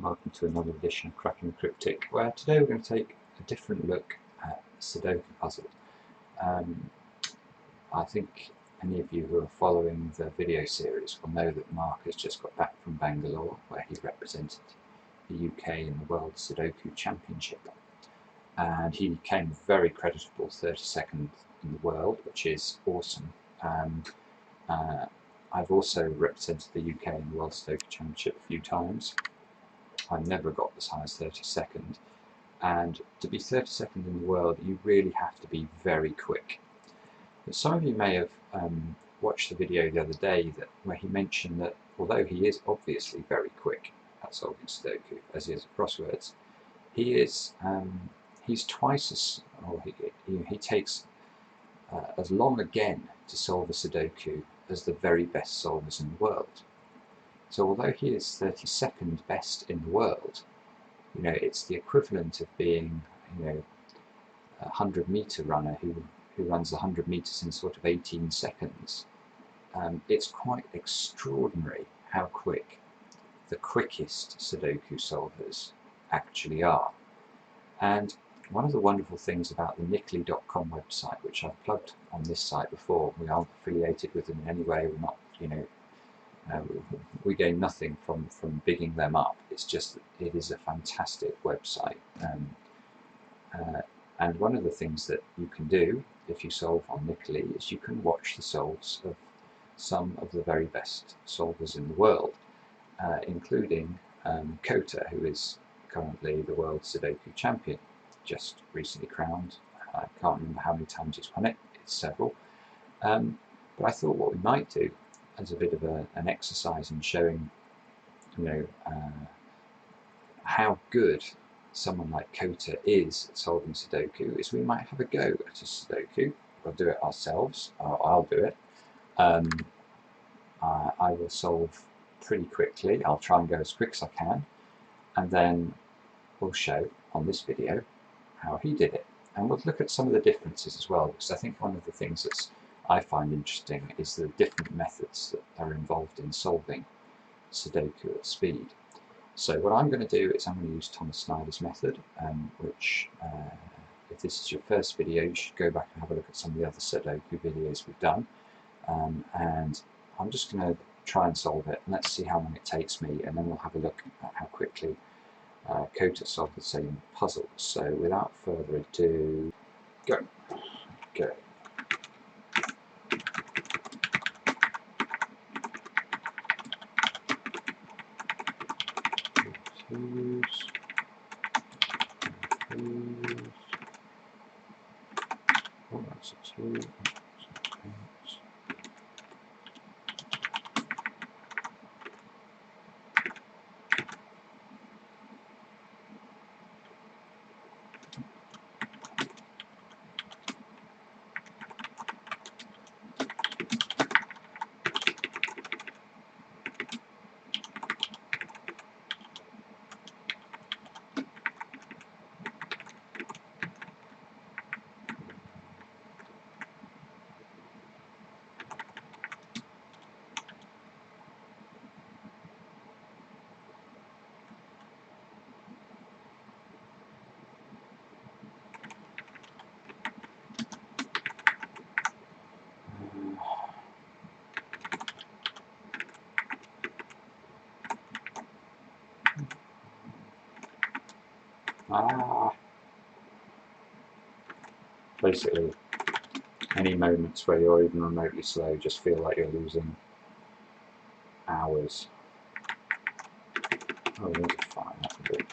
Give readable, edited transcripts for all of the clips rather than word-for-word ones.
welcome to another edition of Cracking Cryptic, where today we're going to take a different look at Sudoku puzzle. I think any of you who are following the video series will know that Mark has just got back from Bangalore, where he represented the UK in the World Sudoku Championship, and he came very creditable 32nd in the world, which is awesome. I've also represented the UK in the World Sudoku Championship a few times. I've never got as high as 32nd, and to be 32nd in the world you really have to be very quick. But some of you may have watched the video the other day where he mentioned that although he is obviously very quick at solving Sudoku, as he is at crosswords, he's twice as, or he takes as long again to solve a Sudoku as the very best solvers in the world. So although he is 32nd best in the world, it's the equivalent of being, a 100-meter runner who runs 100 meters in sort of 18 seconds. It's quite extraordinary how quick the quickest Sudoku solvers actually are. And one of the wonderful things about the nickly.com website, which I've plugged on this site before, we aren't affiliated with them in any way, we're not, we gain nothing from bigging them up. It's just that it is a fantastic website. And one of the things that you can do if you solve on Nickly is you can watch the solves of some of the very best solvers in the world, including Kota, who is currently the World Sudoku Champion, just recently crowned. I can't remember how many times he's won it, it's several. But I thought what we might do as a bit of an exercise in showing how good someone like Kota is at solving Sudoku is we might have a go at a Sudoku. We'll do it ourselves, or I'll do it. I will solve pretty quickly. I'll try and go as quick as I can, and then we'll show on this video how he did it. And we'll look at some of the differences as well, because I think one of the things that I find interesting is the different methods that are involved in solving Sudoku at speed. So what I'm going to do is I'm going to use Thomas Snyder's method, which if this is your first video, you should go back and have a look at some of the other Sudoku videos we've done. And I'm just going to try and solve it, and let's see how long it takes me, and then we'll have a look at how quickly Kota solved the same puzzle. So without further ado, go. Oh, that's a 2. Basically, any moments where you're even remotely slow just feel like you're losing hours. Oh, that's fine, that's good.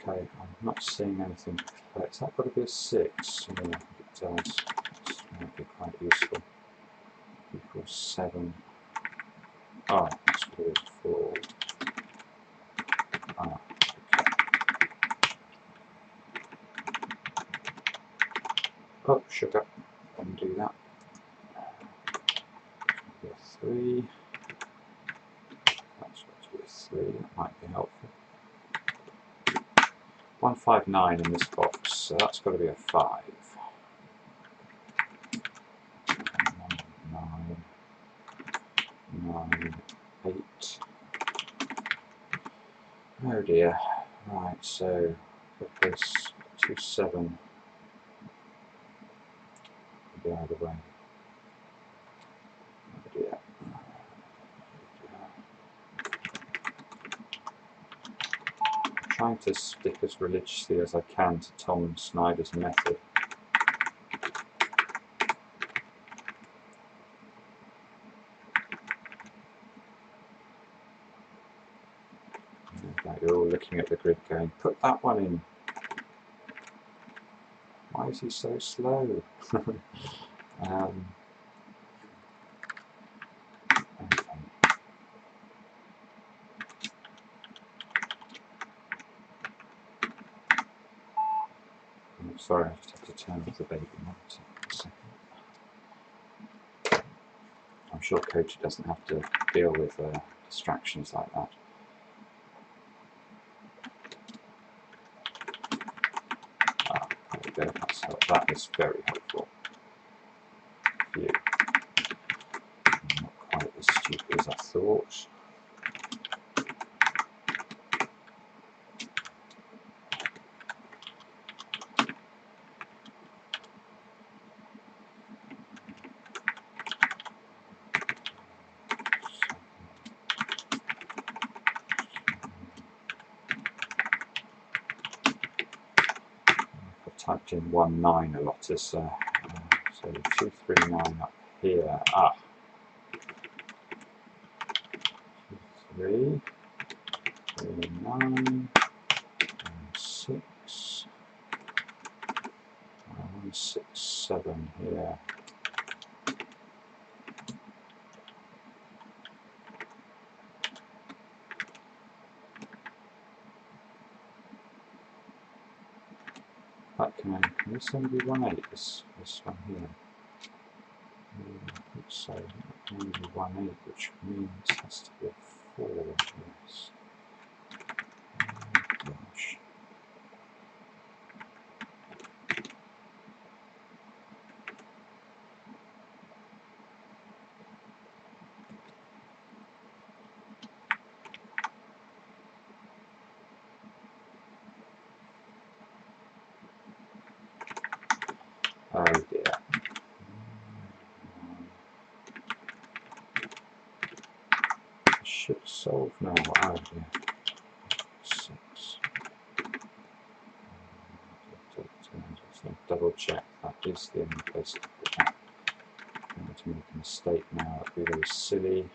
Okay, I'm not seeing anything. Has that got to be a 6? Yeah, I think it does. This might be quite useful. Equals 7. Oh, that's got to be a 4. Ah, okay. Oh, sugar. Undo that. Be a 3. That's got to be a 3. That might be helpful. 159 in this box, so that's got to be a 5. 9, 9, 8. Oh dear. Right, so replace 2, 7. Could be either way. Oh dear. I'm trying to stick as religiously as I can to Tom Snyder's method. You're all looking at the grid going, put that one in. Why is he so slow? Okay. I'm sorry, I just have to turn off the baby monitor for a second. I'm sure Kota doesn't have to deal with distractions like that. There we go, that is very helpful for you. Not quite as stupid as I thought. Typed in 19 a lot, so 239 up here. 3, 9, 6, 1, 6, 7 here. That can this only be 1/8? This one here. I think so. It can only be 1/8, which means it has to be a 4. Yes. Oh gosh. Oh dear. Should solve now. Oh dear. 6. Just double check that is the only place to put that. I'm going to make a mistake now. That'd be very silly.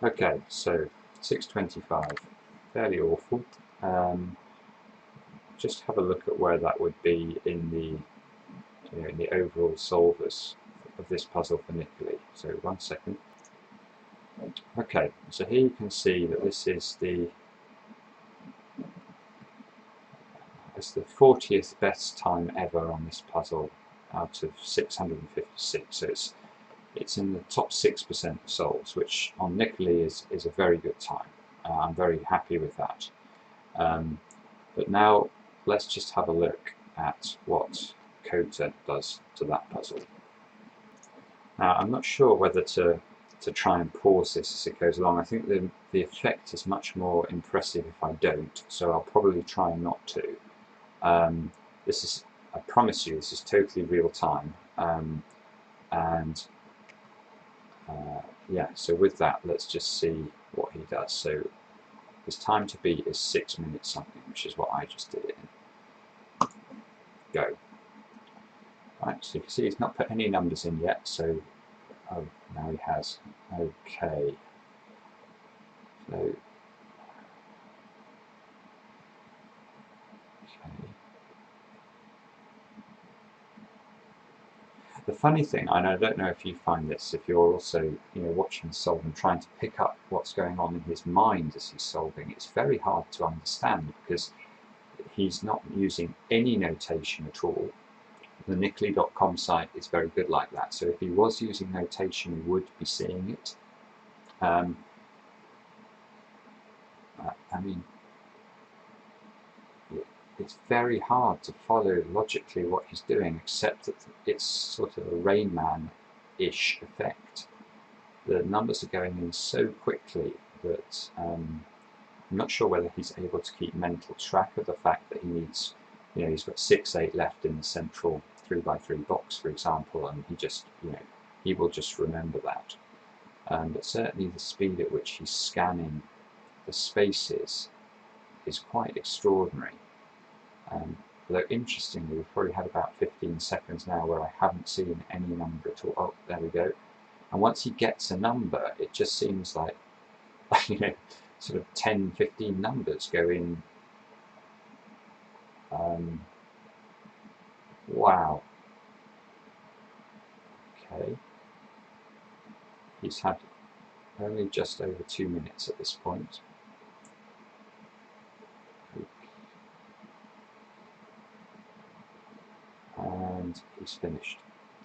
Okay, so 625, fairly awful. Just have a look at where that would be in the overall solvers of this puzzle for Niccoli. So 1 second. Okay, so here you can see that this is it's the 40th best time ever on this puzzle out of 656. So it's in the top 6% of solves, which on Niccoli is a very good time. I'm very happy with that. But now let's just have a look at what Kota does to that puzzle. Now I'm not sure whether to try and pause this as it goes along. I think the effect is much more impressive if I don't, so I'll probably try not to. This is, I promise you, this is totally real time, and yeah, so with that, let's just see what he does. So his time to beat is 6 minutes something, which is what I just did it in. Go. Right, so you can see he's not put any numbers in yet, so oh, now he has. Okay. So, okay. The funny thing, and I don't know if you find this, if you're also watching solve and trying to pick up what's going on in his mind as he's solving, it's very hard to understand because he's not using any notation at all. The Nickly.com site is very good like that, so if he was using notation, you would be seeing it. I mean, it's very hard to follow logically what he's doing, except that it's sort of a Rain Man-ish effect. The numbers are going in so quickly that I'm not sure whether he's able to keep mental track of the fact that he needs, he's got 6/8 left in the central 3x3 box, for example, and he just, he will just remember that. But certainly the speed at which he's scanning the spaces is quite extraordinary. Although interestingly, we've probably had about 15 seconds now where I haven't seen any number at all. Oh, there we go. And once he gets a number, it just seems like, sort of 10, 15 numbers go in. Wow. Okay. He's had only just over 2 minutes at this point. And he's finished.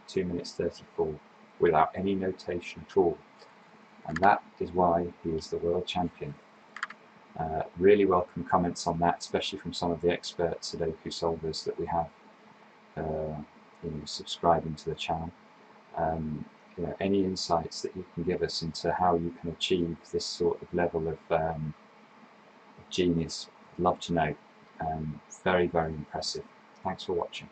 2 minutes 34 without any notation at all. And that is why he is the world champion. Really welcome comments on that, especially from some of the expert Sudoku solvers that we have subscribing to the channel. Any insights that you can give us into how you can achieve this sort of level of genius, I'd love to know. Very, very impressive. Thanks for watching.